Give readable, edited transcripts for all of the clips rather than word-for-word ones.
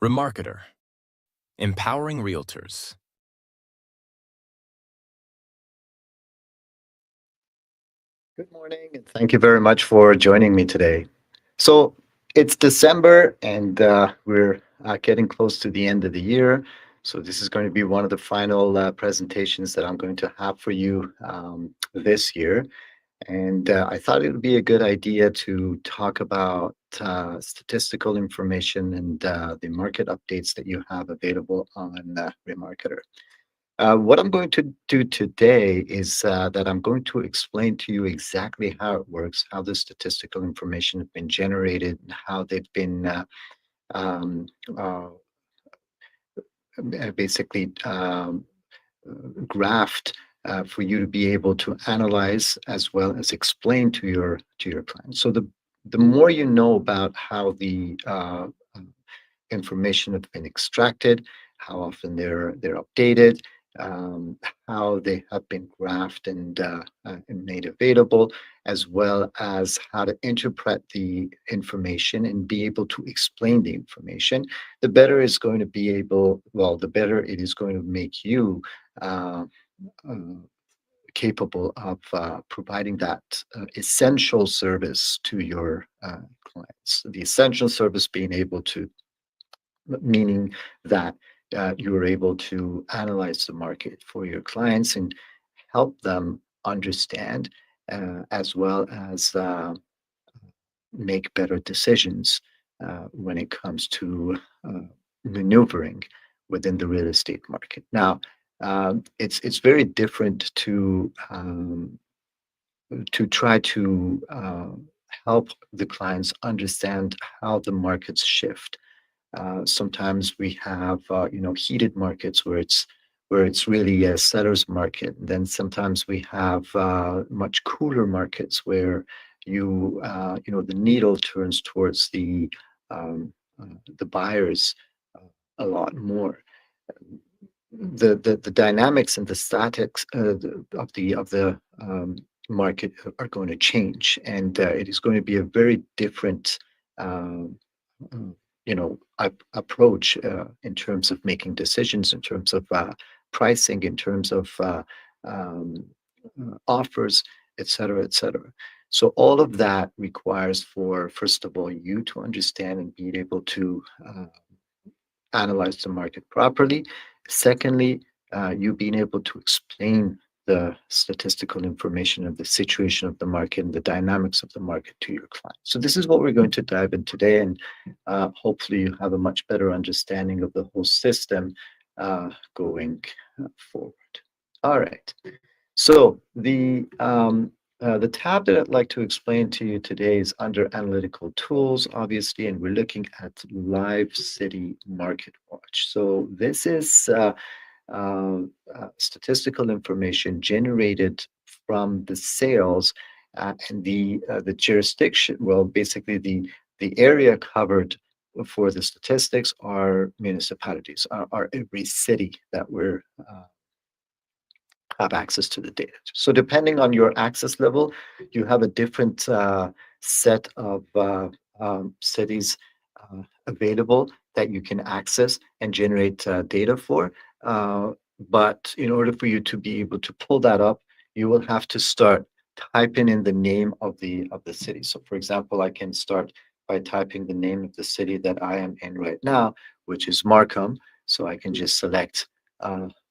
REMARKETER, empowering realtors. Good morning, and thank you very much for joining me today. So it's December, and we're getting close to the end of the year. So this is going to be one of the final presentations that I'm going to have for you this year. And I thought it would be a good idea to talk about statistical information and the market updates that you have available on Remarketer. What I'm going to do today is that I'm going to explain to you exactly how it works, how the statistical information has been generated, and how they've been um, uh, basically graphed for you to be able to analyze as well as explain to your clients. So the more you know about how the information have been extracted, how often they're updated, um, how they have been graphed and made available, as well as how to interpret the information and be able to explain the information. The better it's going to be able, well, the better it is going to make you uh, uh, capable of providing that essential service to your clients. The essential service being able to meaning that you are able to analyze the market for your clients and help them understand as well as make better decisions when it comes to uh, maneuvering within the real estate market. Now, it's very different to try to help the clients understand how the markets shift. Sometimes we have heated markets where it's really a seller's market. And then sometimes we have much cooler markets where the needle turns towards um, the buyers a lot more. The dynamics and the statics of the market are going to change, and it is going to be a very different um, uh, approach in terms of making decisions, in terms of pricing, in terms of um, offers, et cetera, et cetera. So all of that requires for, first of all, you to understand and be able to analyze the market properly. Secondly, you being able to explain the statistical information of the situation of the market and the dynamics of the market to your client. So this is what we're going to dive in today, and hopefully you have a much better understanding of the whole system going forward. All right. So the tab that I'd like to explain to you today is under Analytical Tools, obviously, and we're looking at Live City Market Watch. So this is uh, statistical information generated from the sales and the jurisdiction. Well, basically the area covered for the statistics are municipalities, are every city that we're have access to the data. So depending on your access level, you have a different set of cities available that you can access and generate data for. Uh, but in order for you to be able to pull that up, you will have to start typing in the name of the city. So for example, I can start by typing the name of the city that I am in right now, which is Markham. So I can just select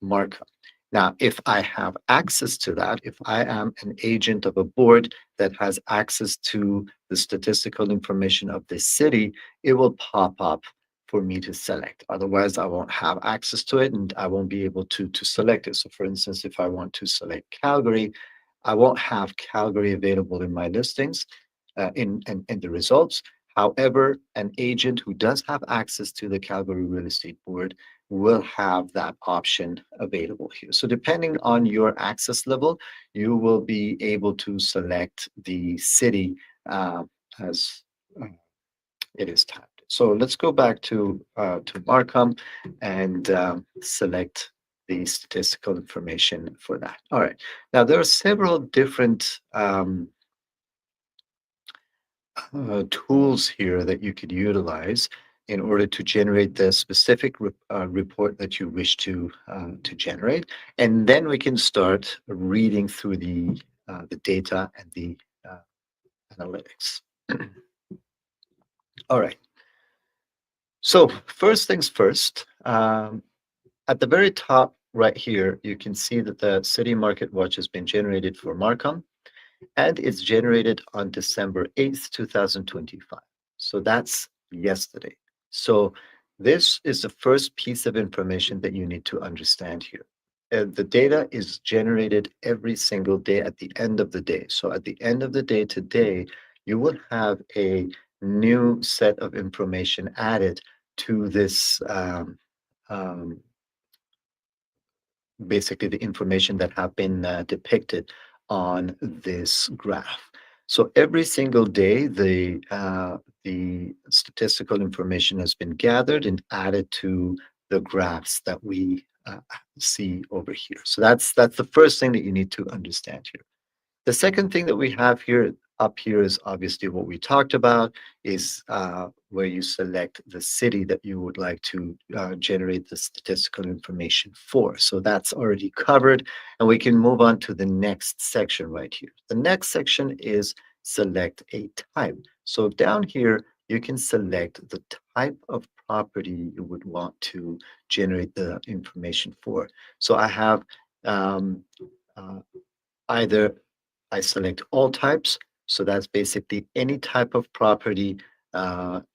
Markham. Now, if I have access to that, if I am an agent of a board that has access to the statistical information of this city, it will pop up for me to select. Otherwise, I won't have access to it and I won't be able to select it. So for instance, if I want to select Calgary, I won't have Calgary available in my listings in the results. However, an agent who does have access to the Calgary Real Estate Board will have that option available here. So depending on your access level, you will be able to select the city as uh, it is typed. So let's go back to Markham and select the statistical information for that. All right. Now there are several different tools here that you could utilize in order to generate the specific report that you wish to generate, and then we can start reading through the data and the uh, analytics. All right. So first things first. At the very top right here, you can see that the City Market Watch has been generated for Markham, and it's generated on December 8th, 2025. So that's yesterday. So this is the first piece of information that you need to understand here. The data is generated every single day at the end of the day. So at the end of the day today, you will have a new set of information added to this um, basically the information that have been depicted on this graph. So every single day, the statistical information has been gathered and added to the graphs that we see over here. So that's the first thing that you need to understand here. The second thing that we have here up here is obviously what we talked about is where you select the city that you would like to generate the statistical information for. So that's already covered, and we can move on to the next section right here. The next section is select a type. So down here, you can select the type of property you would want to generate the information for. So I have uh, either I select all types. So that's basically any type of property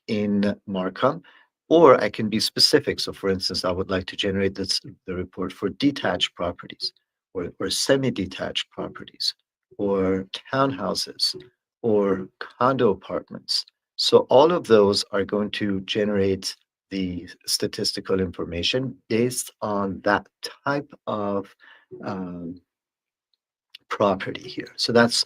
in Markham, or I can be specific. So for instance, I would like to generate the report for detached properties or semi-detached properties or townhouses or condo apartments. So all of those are going to generate the statistical information based on that type of um, property here. So that's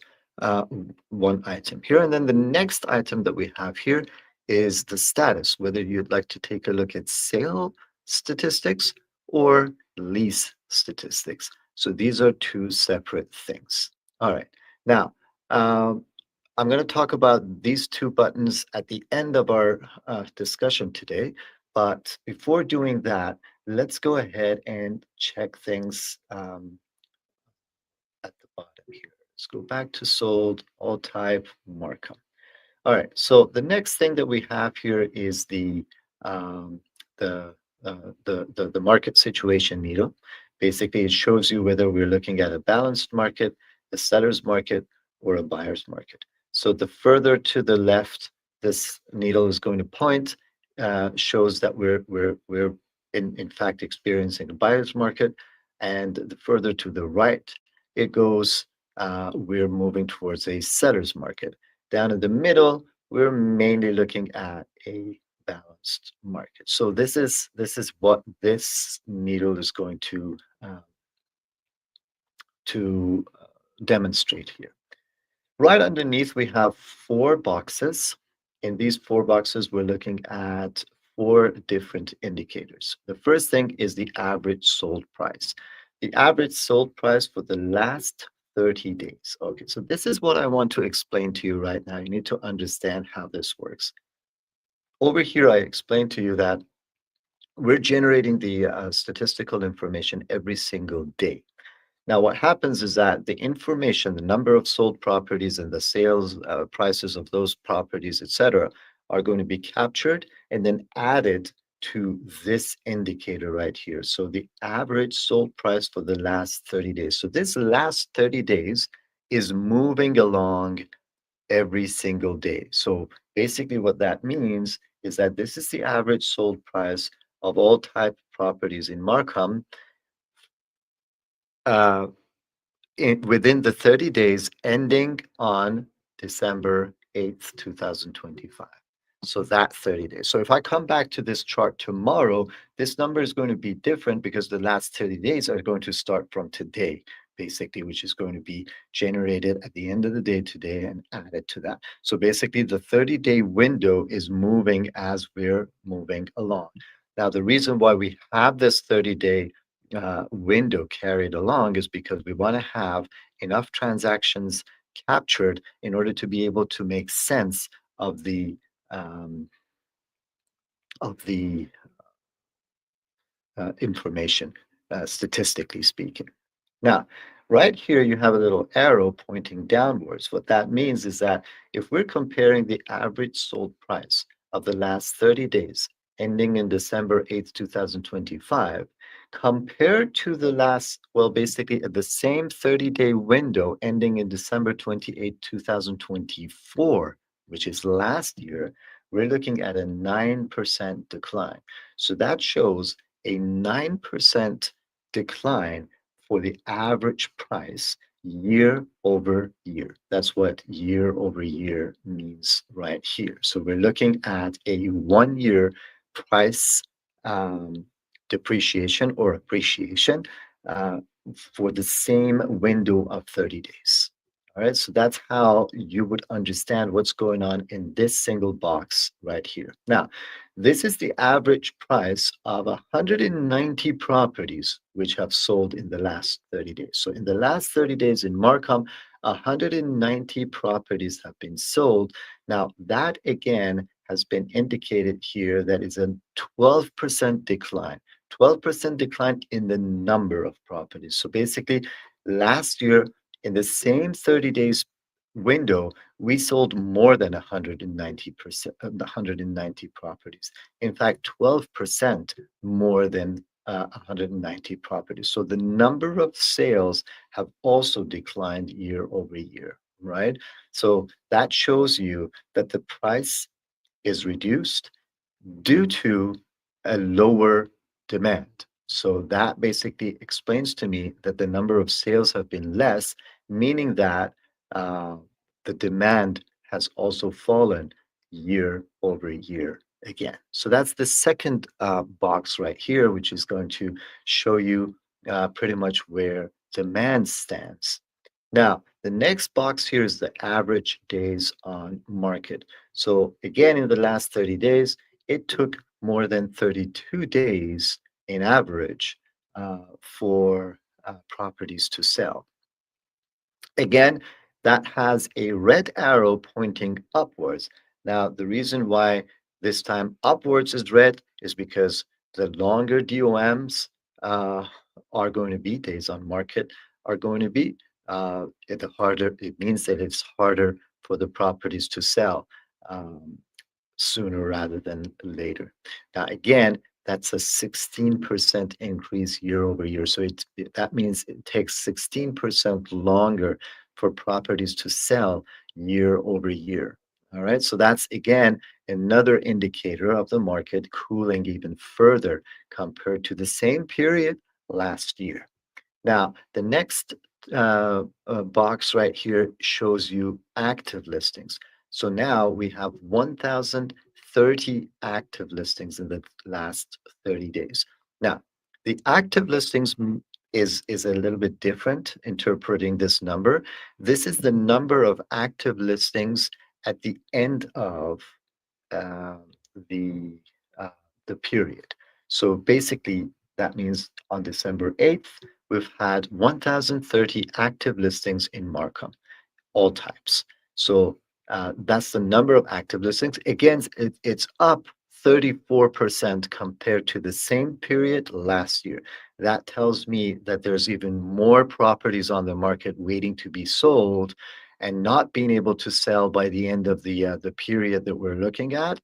one item here. And then the next item that we have here is the status, whether you'd like to take a look at sale statistics or lease statistics. So these are two separate things. All right. Now, I'm going to talk about these two buttons at the end of our discussion today. But before doing that, let's go ahead and check things at the bottom here. Let's go back to sold, all type, markup. All right. So the next thing that we have here is um, the the market situation needle. Basically, it shows you whether we're looking at a balanced market, a seller's market, or a buyer's market. So the further to the left this needle is going to point, shows that we're in fact experiencing a buyer's market, and the further to the right it goes, we're moving towards a seller's market. Down in the middle, we're mainly looking at a balanced market. So this is what this needle is going to demonstrate here. Right underneath, we have four boxes. In these four boxes, we're looking at four different indicators. The first thing is the average sold price. The average sold price for the last 30 days. Okay, so this is what I want to explain to you right now. You need to understand how this works. Over here, I explained to you that we're generating the statistical information every single day. Now, what happens is that the information, the number of sold properties and the sales prices of those properties, etc., are going to be captured and then added to this indicator right here. So the average sold price for the last 30 days. So this last 30 days is moving along every single day. So basically what that means is that this is the average sold price of all type properties in Markham uh, within the 30 days ending on December 8th, 2025. So that 30 days. So if I come back to this chart tomorrow, this number is going to be different because the last 30 days are going to start from today, basically, which is going to be generated at the end of the day today and added to that. So basically, the 30-day window is moving as we're moving along. Now, the reason why we have this 30-day window carried along is because we want to have enough transactions captured in order to be able to make sense of um, of the information, statistically speaking. Now, right here, you have a little arrow pointing downwards. What that means is that if we're comparing the average sold price of the last 30 days, ending in December 8th, 2025, compared to the last, well, basically at the same 30-day window ending in December 28th, 2024, which is last year, we're looking at a 9% decline. So that shows a 9% decline for the average price year over year. That's what year over year means right here. So we're looking at a 1 year price um, depreciation or appreciation uh, for the same window of 30 days. All right, so that's how you would understand what's going on in this single box right here. Now, this is the average price of 190 properties which have sold in the last 30 days. So in the last 30 days in Markham, 190 properties have been sold. Now, that again has been indicated here that is a 12% decline. 12% decline in the number of properties. So basically, last year, in the same 30 days window, we sold more than 190%, 190 properties. In fact, 12% more than 190 properties. So the number of sales have also declined year over year, right? So that shows you that the price is reduced due to a lower demand. So that basically explains to me that the number of sales have been less, meaning that uh, the demand has also fallen year over year again. So that's the second box right here, which is going to show you pretty much where demand stands. Now, the next box here is the average days on market. So again, in the last 30 days, it took more than 32 days in average for properties to sell. Again, that has a red arrow pointing upwards. Now, the reason why this time upwards is red is because the longer DOMs uh, are going to be, days on market are going to be, the harder it means that it's harder for the properties to sell. Um, Sooner rather than later. Now, again, that's a 16% increase year over year. So that means it takes 16% longer for properties to sell year over year. All right. So that's again another indicator of the market cooling even further compared to the same period last year. Now, the next box right here shows you active listings. So now we have 1,030 active listings in the last 30 days. Now, the active listings is a little bit different interpreting this number. This is the number of active listings at the end of uh, the uh, the period. So basically, that means on December 8th, we've had 1,030 active listings in Markham, all types. So that's the number of active listings. Again, it's up 34% compared to the same period last year. That tells me that there's even more properties on the market waiting to be sold and not being able to sell by the end of the period that we're looking at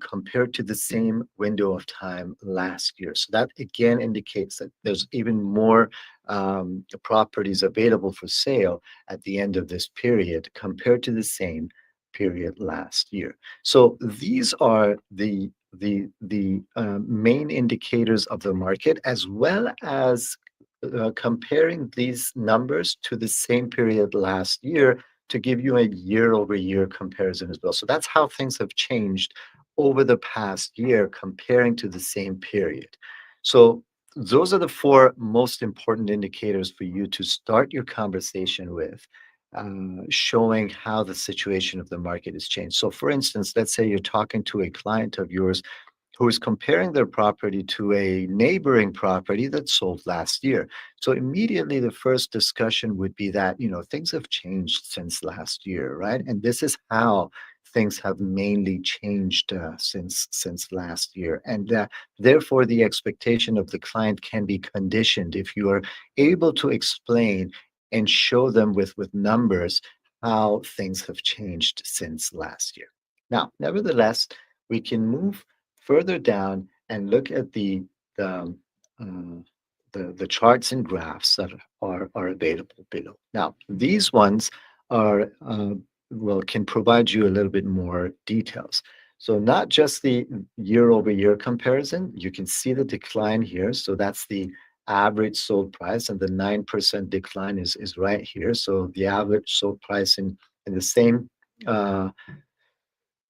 compared to the same window of time last year. So that again indicates that there's even more properties available for sale at the end of this period compared to the same period last year. So these are the main indicators of the market, as well as comparing these numbers to the same period last year to give you a year over year comparison as well. So that's how things have changed over the past year comparing to the same period. So those are the four most important indicators for you to start your conversation with, showing how the situation of the market has changed. So, for instance, let's say you're talking to a client of yours who is comparing their property to a neighboring property that sold last year. So immediately the first discussion would be that, things have changed since last year, right? And this is how things have mainly changed since last year, and therefore the expectation of the client can be conditioned if you are able to explain and show them with numbers how things have changed since last year. Now, nevertheless, we can move further down and look at the uh, the charts and graphs that are available below. Now, these ones are well can provide you a little bit more details. So not just the year over year comparison, you can see the decline here. So that's the average sold price, and the 9% decline is right here. So the average sold price in the same uh,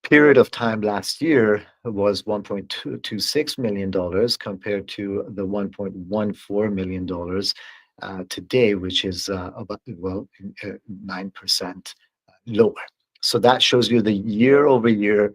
period of time last year was $1.26 million compared to the $1.14 million today, which is about, well, 9% lower. So that shows you the year over year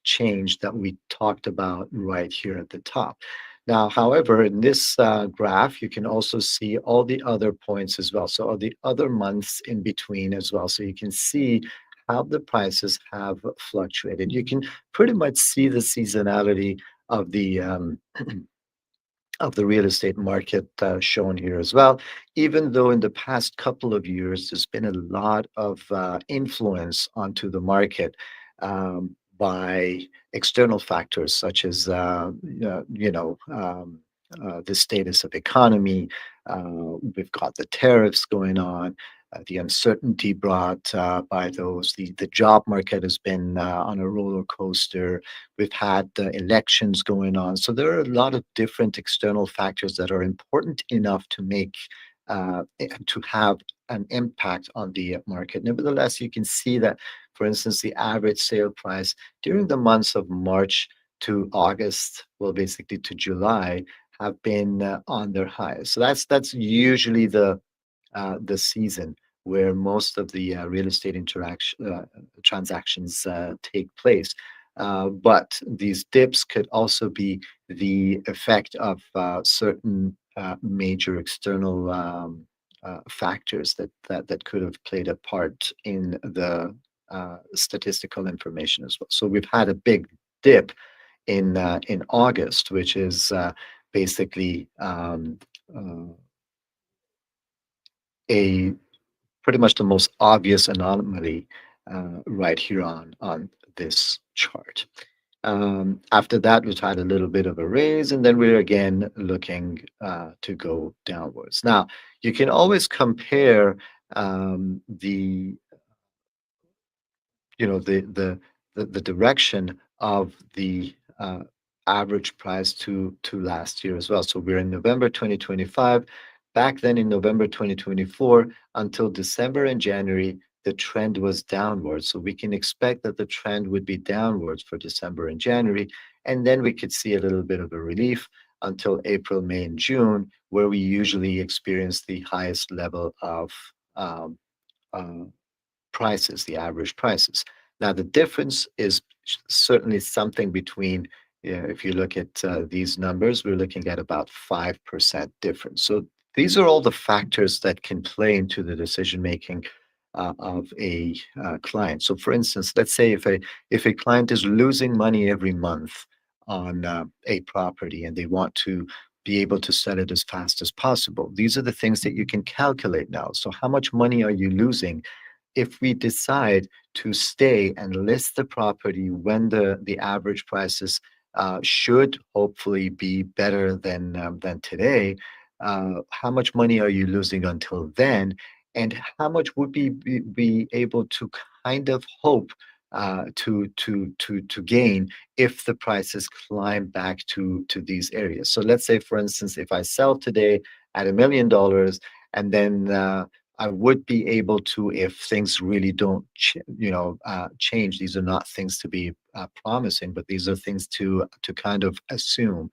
change that we talked about right here at the top. Now, however, in this graph, you can also see all the other points as well. So all the other months in between as well. So you can see how the prices have fluctuated. You can pretty much see the seasonality of the real estate market shown here as well. Even though in the past couple of years there's been a lot of influence onto the market by external factors such as the status of economy. We've got the tariffs going on, the uncertainty brought by those. The job market has been on a roller coaster. We've had elections going on. So there are a lot of different external factors that are important enough to make to have an impact on the market. Nevertheless, you can see that, for instance, the average sale price during the months of March to August, well, basically to July, have been on their highest. So that's usually the season where most of the real estate interaction transactions take place. But these dips could also be the effect of certain major external factors that could have played a part in the statistical information as well. So we've had a big dip in August, which is basically uh, a pretty much the most obvious anomaly right here on this chart. After that, we've had a little bit of a raise, and then we're again looking to go downwards. Now, you can always compare the the direction of the average price to last year as well. So we're in November 2025. Back then in November 2024 until December and January, the trend was downwards. So we can expect that the trend would be downwards for December and January. And then we could see a little bit of a relief until April, May, and June, where we usually experience the highest level of um, uh, prices, the average prices. Now, the difference is certainly something between, if you look at these numbers, we're looking at about 5% difference. So these are all the factors that can play into the decision making of a client. So, for instance, let's say if a client is losing money every month on a property and they want to be able to sell it as fast as possible, these are the things that you can calculate now. So, how much money are you losing if we decide to stay and list the property when the average prices should hopefully be better than today? How much money are you losing until then, and how much would be able to kind of hope to gain if the prices climb back to these areas? So let's say, for instance, if I sell today at $1 million, and then I would be able to, if things really don't, change. These are not things to be promising, but these are things to kind of assume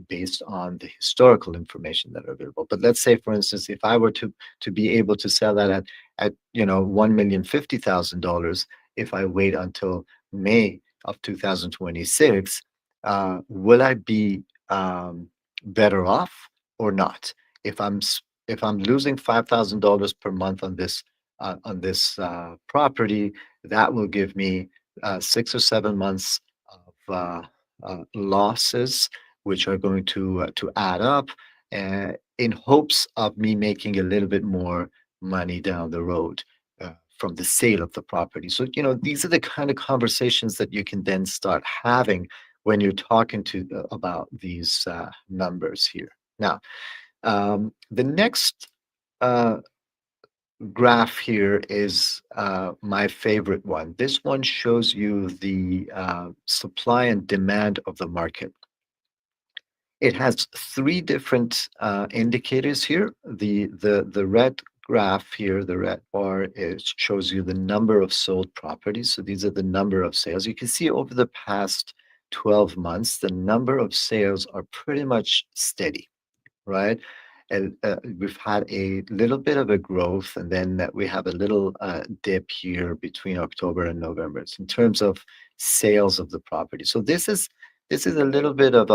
based on the historical information that are available. But let's say, for instance, if I were to be able to sell that at $1,050,000, if I wait until May of 2026, will I be better off or not? If if I'm losing $5,000 per month on this property, that will give me 6 or 7 months of losses, which are going to add up, in hopes of me making a little bit more money down the road from the sale of the property. So, these are the kind of conversations that you can then start having when you're talking to about these numbers here. Now, the next uh, graph here is my favorite one. This one shows you the supply and demand of the market. It has three different indicators here. The red graph here, the red bar, shows you the number of sold properties. So these are the number of sales. You can see over the past 12 months, the number of sales are pretty much steady, right? And we've had a little bit of a growth, and then we have a little dip here between October and November. It's in terms of sales of the property. So this is a little bit of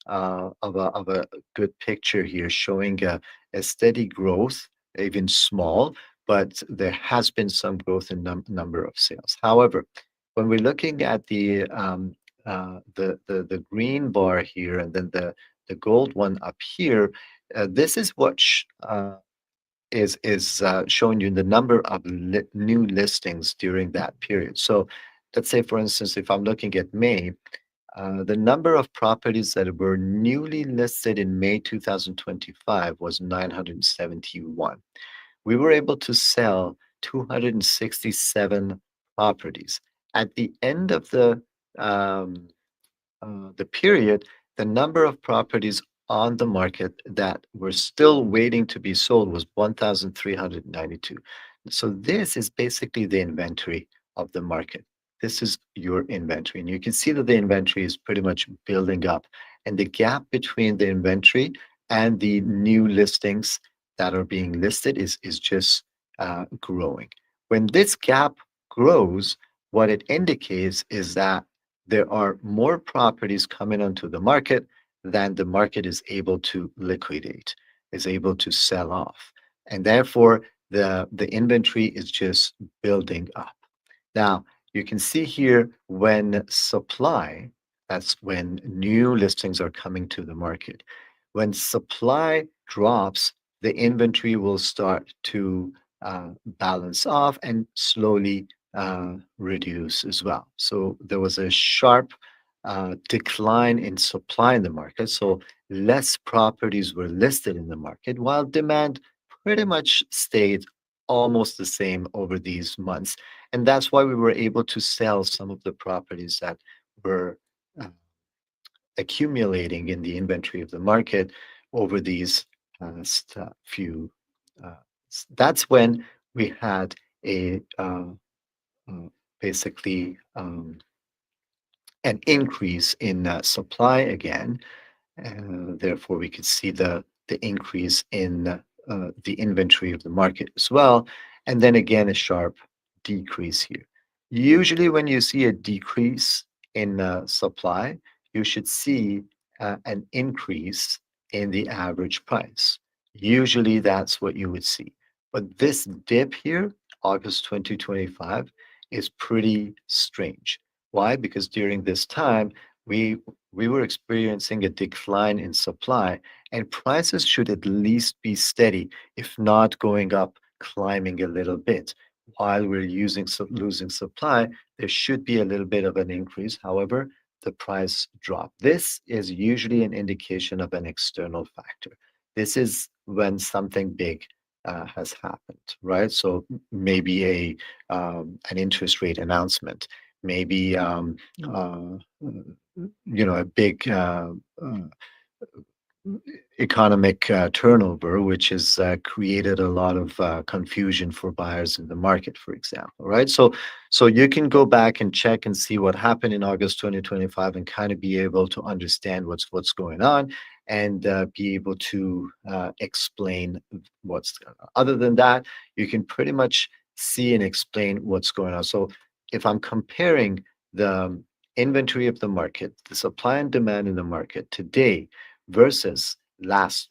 a good picture here, showing a steady growth, even small, but there has been some growth in number of sales. However, when we're looking at the green bar here, and then the gold one up here, this is what is showing you the number of new listings during that period. So, let's say, for instance, if I'm looking at May, the number of properties that were newly listed in May 2025 was 971. We were able to sell 267 properties. At the end of um, the period, the number of properties on the market that were still waiting to be sold was 1,392. So this is basically the inventory of the market. This is your inventory. And you can see that the inventory is pretty much building up. And the gap between the inventory and the new listings that are being listed is just growing. When this gap grows, what it indicates is that there are more properties coming onto the market than the market is able to liquidate, is able to sell off. And therefore, the inventory is just building up. Now, you can see here when supply, that's when new listings are coming to the market. When supply drops, the inventory will start to balance off and slowly reduce as well. So there was a sharp decline in supply in the market. So less properties were listed in the market, while demand pretty much stayed almost the same over these months. And that's why we were able to sell some of the properties that were uh, accumulating in the inventory of the market over these past few. That's when we had a uh, basically an increase in supply again. Therefore, we could see the increase in the inventory of the market as well, and then again a sharp decrease here. Usually, when you see a decrease in supply, you should see an increase in the average price. Usually, that's what you would see. But this dip here, August 2025, is pretty strange. Why? Because during this time, we we were experiencing a decline in supply, and prices should at least be steady, if not going up, climbing a little bit. While we're losing supply, there should be a little bit of an increase. However, the price drop. This is usually an indication of an external factor. This is when something big has happened, right? So maybe an interest rate announcement, maybe a big economic turnover, which has created a lot of confusion for buyers in the market, for example, right? So you can go back and check and see what happened in August 2025, and kind of be able to understand what's going on, and be able to explain what's going on. Other than that, you can pretty much see and explain what's going on. So if I'm comparing the inventory of the market, the supply and demand in the market today versus last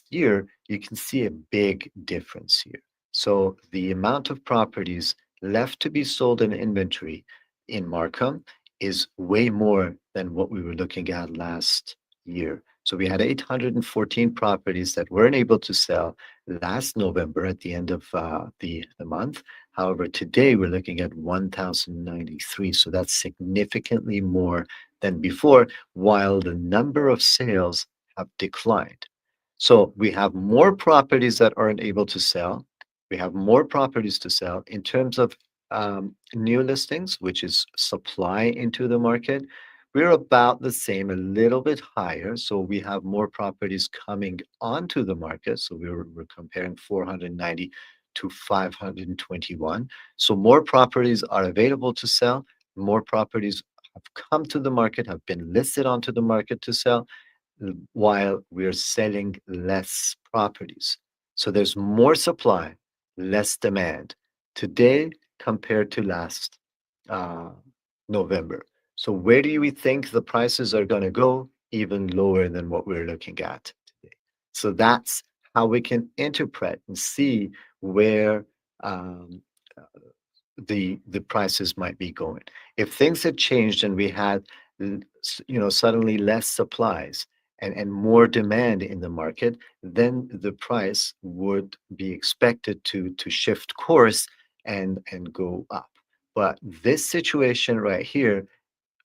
year, you can see a big difference here. So the amount of properties left to be sold in inventory in Markham is way more than what we were looking at last year. So we had 814 properties that weren't able to sell last November at the end of the month. However, today we're looking at 1,093. So that's significantly more than before, while the number of sales have declined. So we have more properties that aren't able to sell. We have more properties to sell. In terms of new listings, which is supply into the market, we're about the same, a little bit higher. So we have more properties coming onto the market. So we're comparing 490 to 521. So more properties are available to sell. More properties have come to the market, have been listed onto the market to sell while we're selling less properties. So there's more supply, less demand today compared to last uh, November. So where do we think the prices are going to go? Even lower than what we're looking at today. So that's how we can interpret and see where um, the prices might be going. If things had changed and we had suddenly less supplies and more demand in the market, then the price would be expected to shift course and go up. But this situation right here,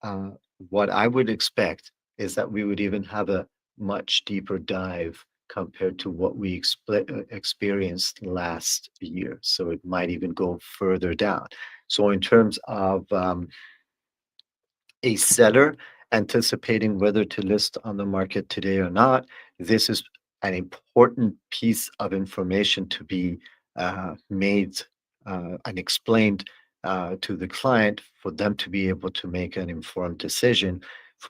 uh, what I would expect is that we would even have a much deeper dive compared to what we experienced last year. So it might even go further down. So, in terms of a seller anticipating whether to list on the market today or not, this is an important piece of information to be made and explained to the client for them to be able to make an informed decision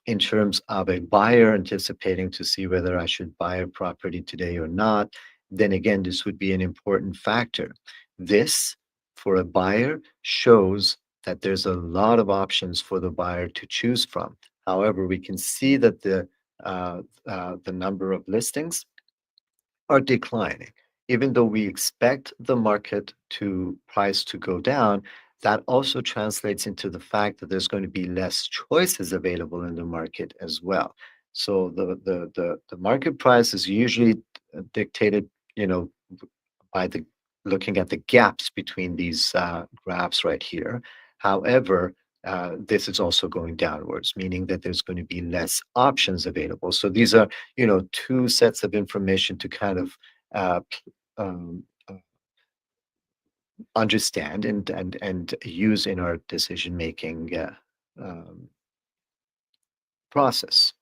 in terms of a buyer anticipating to see whether I should buy a property today or not. Then again, this would be an important factor. This, for a buyer, shows that there's a lot of options for the buyer to choose from. However, we can see that the number of listings are declining. Even though we expect the market to price to go down, that also translates into the fact that there's going to be less choices available in the market as well. So the market price is usually dictated, you know, by the looking at the gaps between these graphs right here. However, this is also going downwards, meaning that there's going to be less options available. So these are, two sets of information to kind of uh, p- um, uh, understand and use in our decision making process.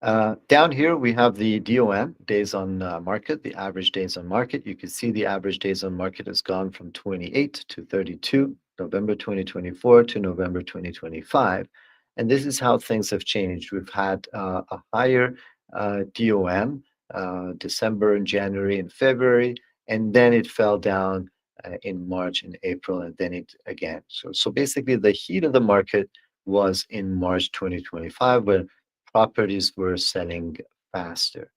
Down here, we have the DOM, days on market, the average days on market. You can see the average days on market has gone from 28 to 32, November 2024 to November 2025. And this is how things have changed. We've had a higher DOM, December and January and February, and then it fell down in March and April, and then it again. So basically, the heat of the market was in March 2025, when properties were selling faster.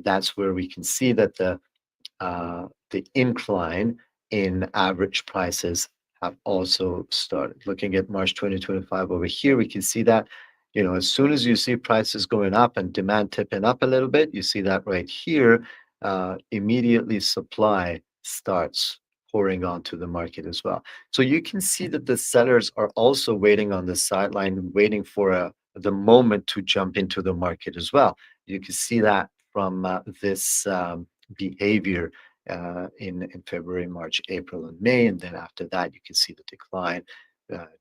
That's where we can see that the incline in average prices have also started. Looking at March 2025 over here, we can see that, as soon as you see prices going up and demand tipping up a little bit, you see that right here, immediately supply starts pouring onto the market as well. So you can see that the sellers are also waiting on the sideline, waiting for the moment to jump into the market as well. You can see that from this behavior in February, March, April, and May. And then after that, you can see the decline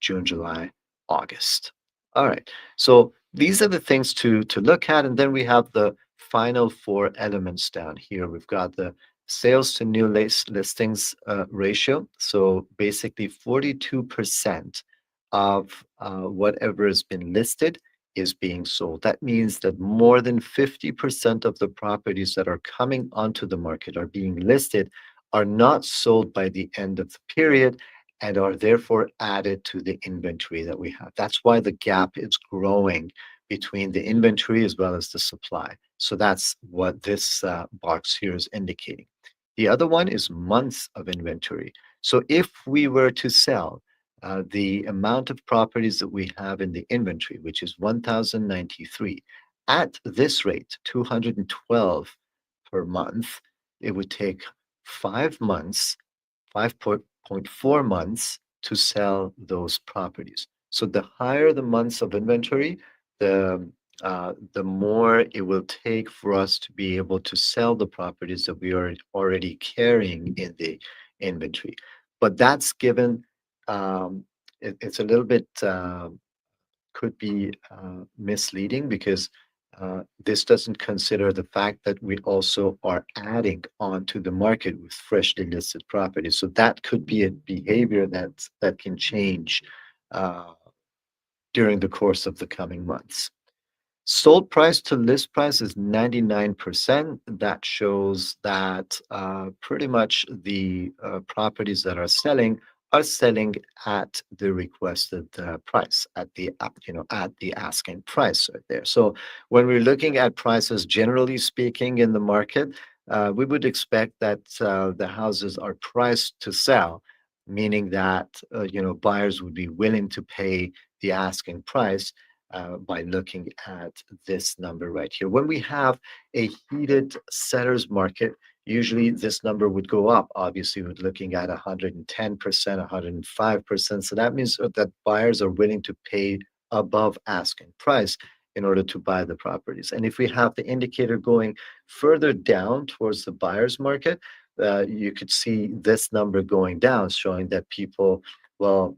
June, July, August. All right. So these are the things to look at. And then we have the final four elements down here. We've got the sales to new listings ratio. So basically 42% of whatever has been listed is being sold. That means that more than 50% of the properties that are coming onto the market are being listed are not sold by the end of the period and are therefore added to the inventory that we have. That's why the gap is growing between the inventory as well as the supply. So that's what this box here is indicating. The other one is months of inventory. So if we were to sell the amount of properties that we have in the inventory, which is 1,093, at this rate, 212 per month, it would take 5 months, 5.4 months to sell those properties. So the higher the months of inventory, the more it will take for us to be able to sell the properties that we are already carrying in the inventory. But that's given, it's a little bit could be misleading because this doesn't consider the fact that we also are adding on to the market with freshly listed properties. So that could be a behavior that can change uh, during the course of the coming months. Sold price to list price is 99%. That shows that pretty much the properties that are selling at the requested price, at the at the asking price right there. So when we're looking at prices, generally speaking, in the market, we would expect that the houses are priced to sell, meaning that buyers would be willing to pay the asking price by looking at this number right here. When we have a heated seller's market, usually this number would go up. Obviously, we're looking at 110%, 105%. So that means that buyers are willing to pay above asking price in order to buy the properties. And if we have the indicator going further down towards the buyer's market, you could see this number going down, showing that well,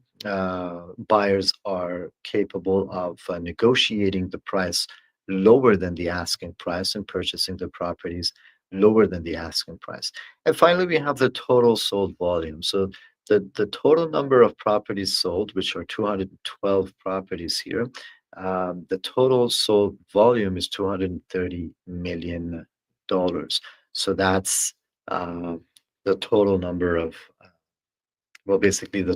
buyers are capable of negotiating the price lower than the asking price and purchasing the properties lower than the asking price. And finally, we have the total sold volume. So the total number of properties sold, which are 212 properties here, the total sold volume is $230 million. So that's uh, the total number of basically the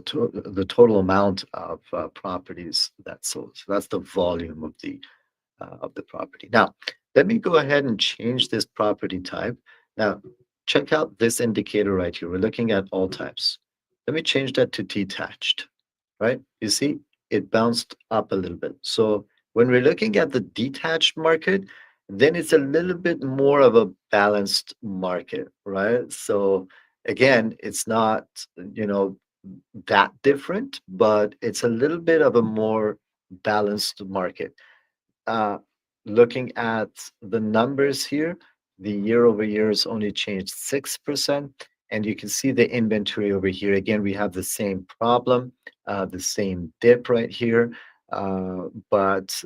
total amount of properties that sold. So that's the volume of the property. Now, let me go ahead and change this property type. Now, check out this indicator right here. We're looking at all types. Let me change that to detached, right? You see, it bounced up a little bit. So when we're looking at the detached market, then it's a little bit more of a balanced market, right? So again, it's not, you know, that different, but it's a little bit of a more balanced market. Uh, Looking at the numbers here, the year over year has only changed 6%. And you can see the inventory over here. Again, we have the same problem, the same dip right here, but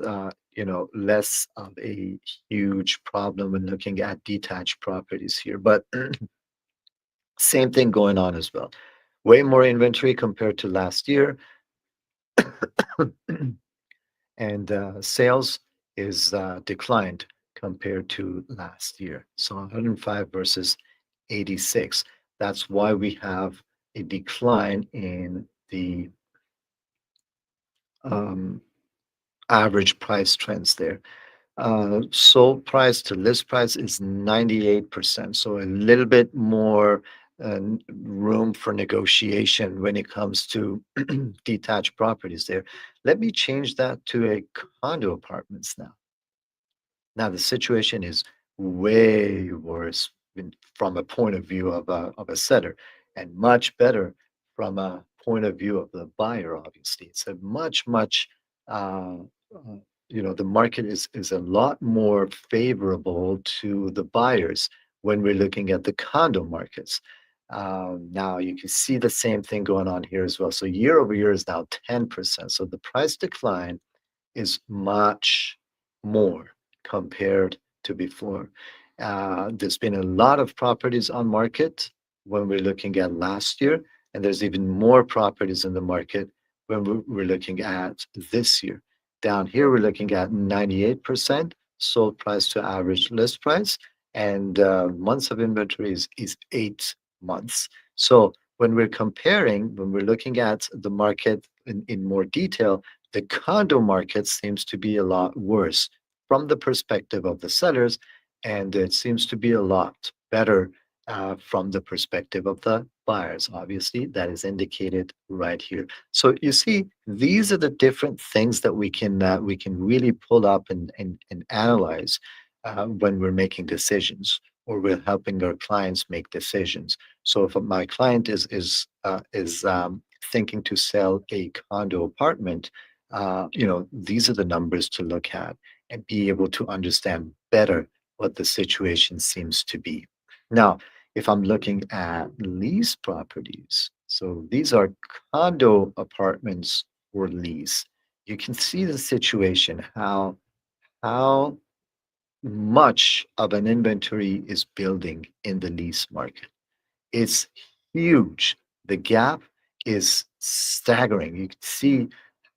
less of a huge problem when looking at detached properties here. But same thing going on as well. Way more inventory compared to last year. And sales is declined compared to last year. So 105 versus 86. That's why we have a decline in the um, average price trends there. Sold price to list price is 98%. So a little bit more room for negotiation when it comes to detached properties there. Let me change that to a condo apartments now. Now the situation is way worse from a point of view of a seller, and much better from a point of view of the buyer. Obviously, it's a much uh, the market is a lot more favorable to the buyers when we're looking at the condo markets. Now you can see the same thing going on here as well. So year over year is now 10%. So the price decline is much more compared to before. There's been a lot of properties on market when we're looking at last year, and there's even more properties in the market when we're looking at this year. Down here, we're looking at 98% sold price to average list price, and months of inventory is 8 months. So when we're looking at the market in more detail, the condo market seems to be a lot worse from the perspective of the sellers, and it seems to be a lot better from the perspective of the buyers, obviously, that is indicated right here. So you see, these are the different things that we can really pull up and analyze when we're making decisions or we're helping our clients make decisions. So if my client is thinking to sell a condo apartment, these are the numbers to look at and be able to understand better what the situation seems to be. Now, if I'm looking at lease properties, so these are condo apartments for lease. You can see the situation, how much of an inventory is building in the lease market. It's huge. The gap is staggering. You can see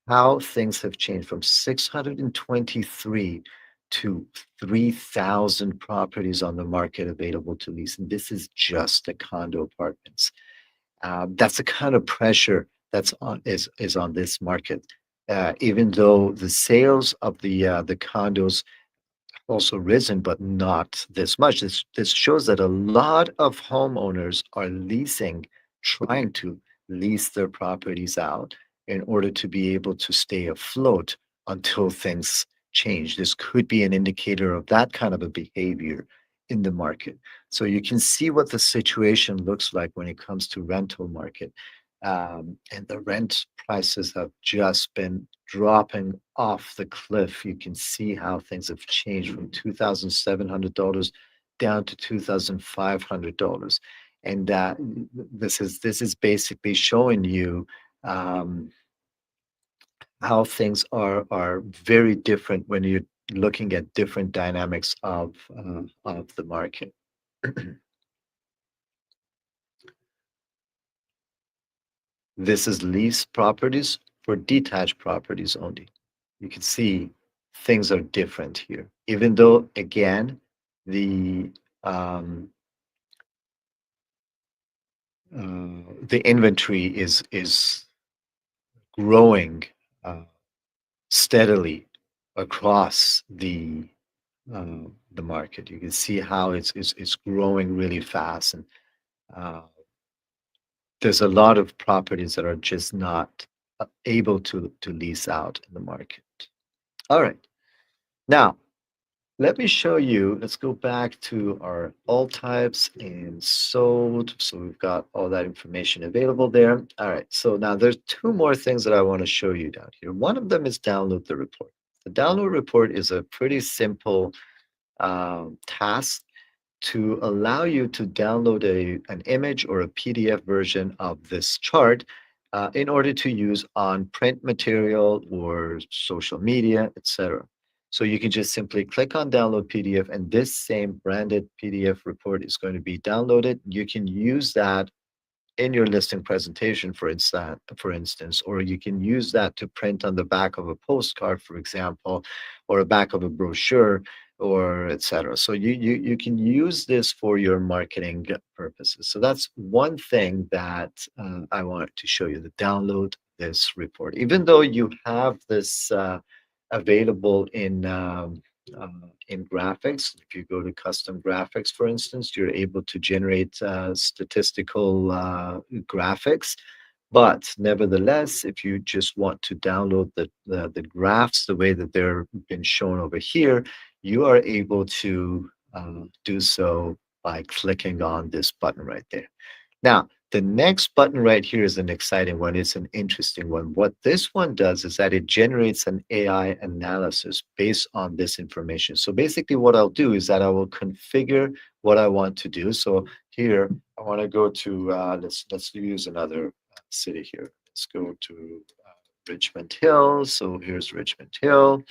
how things have changed from 623 to 3,000 properties on the market available to lease. And this is just the condo apartments. That's the kind of pressure is on this market. Even though the sales of the condos also risen, but not this much. This shows that a lot of homeowners are leasing, trying to lease their properties out in order to be able to stay afloat until things change. This could be an indicator of that kind of a behavior in the market. So you can see what the situation looks like when it comes to rental market. And the rent prices have just been dropping off the cliff. You can see how things have changed from $2,700 down to $2,500, and this is basically showing you um, how things are very different when you're looking at different dynamics of the market. This is lease properties for detached properties only. You can see things are different here. Even though, again, the um, the inventory is growing uh, steadily across the market. You can see how it's growing really fast, and uh, there's a lot of properties that are just not able to lease out in the market. All right, now let me show you. Let's go back to our all types and sold. So we've got all that information available there. All right. So now there's two more things that I want to show you down here. One of them is download the report. The download report is a pretty simple task to allow you to download an image or a PDF version of this chart in order to use on print material or social media, etc. So you can just simply click on download PDF, and this same branded PDF report is going to be downloaded. You can use that in your listing presentation, for instance, or you can use that to print on the back of a postcard, for example, or a back of a brochure, or etc. So you can use this for your marketing purposes. So that's one thing that I wanted to show you: the download this report. Even though you have this available uh, in graphics. If you go to custom graphics, for instance, you're able to generate statistical graphics. But nevertheless, if you just want to download the graphs the way that they're been shown over here, you are able to do so by clicking on this button right there. Now, the next button right here is an exciting one. It's an interesting one. What this one does is that it generates an AI analysis based on this information. So basically what I'll do is that I will configure what I want to do. So here I want to go to let's use another city here. Let's go to Richmond Hill. So here's Richmond Hill.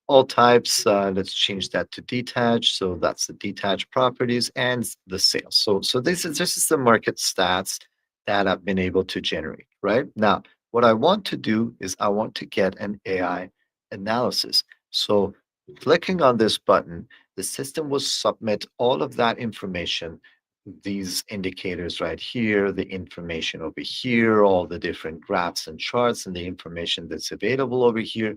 All types, let's change that to detached. So that's the detached properties and the sales. So this is the market stats that I've been able to generate, right? Now, what I want to do is I want to get an AI analysis. So clicking on this button, the system will submit all of that information, these indicators right here, the information over here, all the different graphs and charts, and the information that's available over here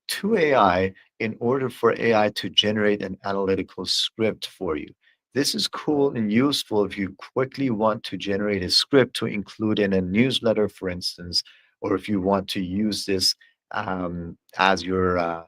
to AI in order for AI to generate an analytical script for you. This is cool and useful if you quickly want to generate a script to include in a newsletter, for instance, or if you want to use this as your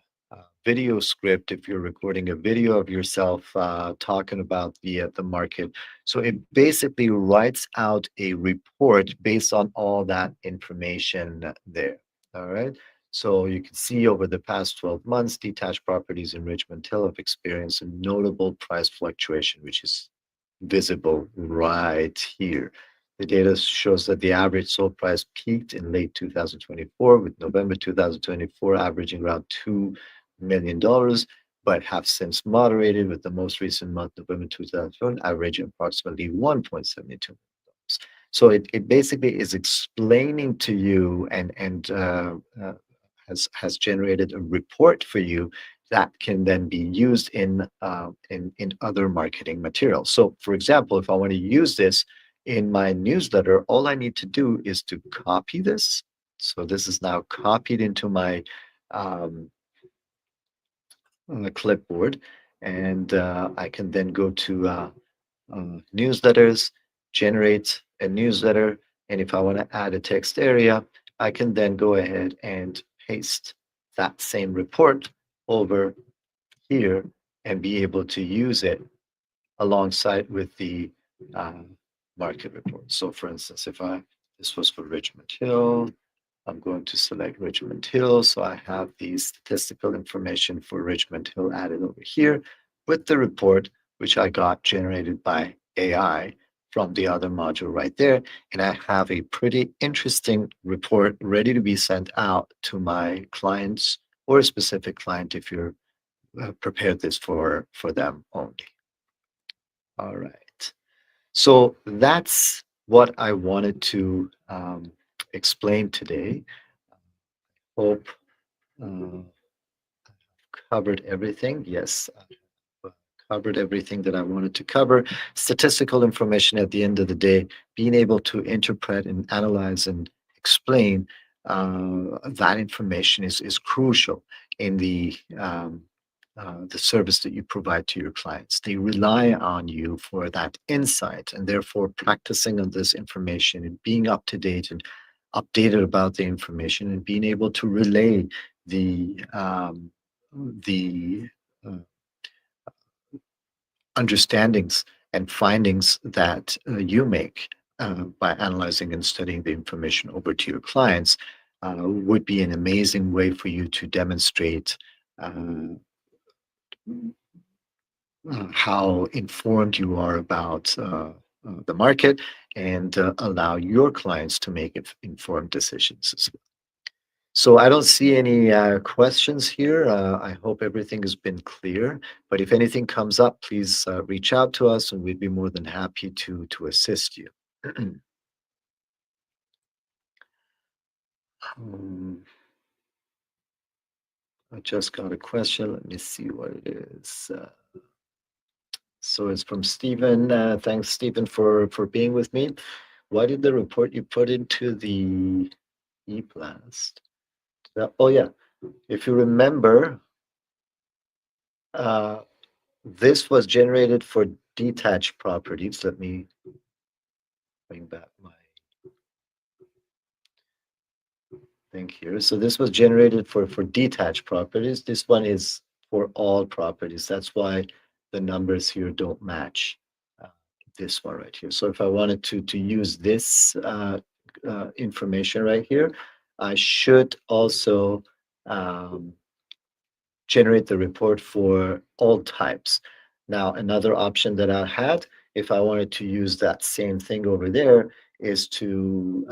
video script, if you're recording a video of yourself talking about the market. So it basically writes out a report based on all that information there. All right. So you can see over the past 12 months, detached properties in Richmond Hill have experienced a notable price fluctuation, which is visible right here. The data shows that the average sold price peaked in late 2024, with November 2024 averaging around $2 million, but have since moderated, with the most recent month, November 2021, averaging approximately $1.72 million. So it basically is explaining to you and has generated a report for you that can then be used in other marketing materials. So, for example, if I want to use this in my newsletter, all I need to do is to copy this. So this is now copied into my um, clipboard, and I can then go to newsletters, generate a newsletter, and if I want to add a text area, I can then go ahead and paste that same report over here and be able to use it alongside with the uh, market report. So for instance, if this was for Richmond Hill, I'm going to select Richmond Hill. So I have the statistical information for Richmond Hill added over here with the report, which I got generated by AI from the other module right there. And I have a pretty interesting report ready to be sent out to my clients or a specific client if you're prepared this for them only. All right. So that's what I wanted to explain today. Hope covered everything. Yes, covered everything that I wanted to cover. Statistical information at the end of the day, being able to interpret and analyze and explain that information is crucial in the service that you provide to your clients. They rely on you for that insight, and therefore practicing on this information and being up to date and updated about the information and being able to relay the uh, understandings and findings that you make by analyzing and studying the information over to your clients would be an amazing way for you to demonstrate uh, how informed you are about the market and allow your clients to make informed decisions as well. So I don't see any questions here. I hope everything has been clear. But if anything comes up, please reach out to us, and we'd be more than happy to assist you. Um, I just got a question. Let me see what it is. So it's from Stephen. Thanks, Stephen, for being with me. Why did the report you put into the e-blast? Oh yeah, if you remember, uh, this was generated for detached properties. Let me bring back my thing here. So this was generated for detached properties. This one is for all properties. That's why the numbers here don't match uh, this one right here. So if I wanted to use this information right here, I should also um, generate the report for all types. Now, another option that I had, if I wanted to use that same thing over there, is to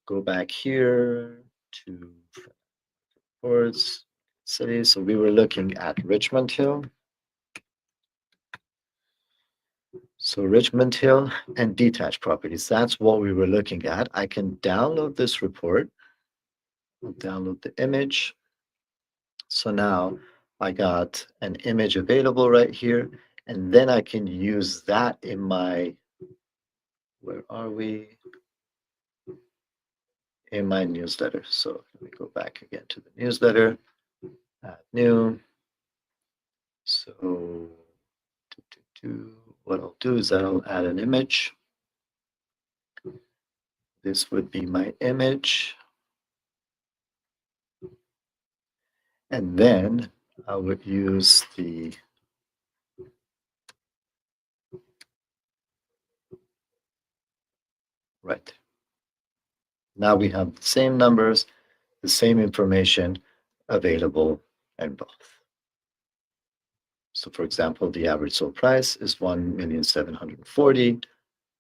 go back here to reports, cities. So we were looking at Richmond Hill. So Richmond Hill and detached properties, that's what we were looking at. I can download this report. I'll download the image. So now I got an image available right here, and then I can use that in my, where are we? In my newsletter. So let me go back again to the newsletter, add new. So What I'll do is I'll add an image. This would be my image. And then I would use the right. Now we have the same numbers, the same information available in both. So for example, the average sold price is 1,740,000,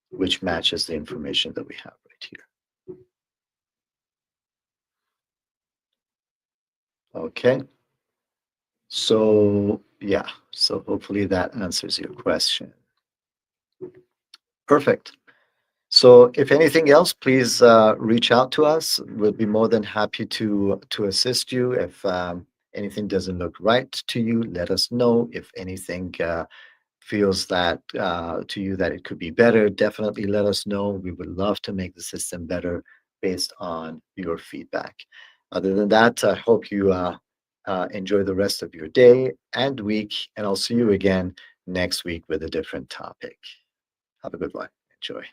which matches the information that we have right here. Okay. So yeah, so hopefully that answers your question. Perfect. So if anything else, please reach out to us. We'll be more than happy to assist you. If anything doesn't look right to you, let us know. If anything feels that to you that it could be better, definitely let us know. We would love to make the system better based on your feedback. Other than that, I hope you enjoy the rest of your day and week, and I'll see you again next week with a different topic. Have a good one. Enjoy.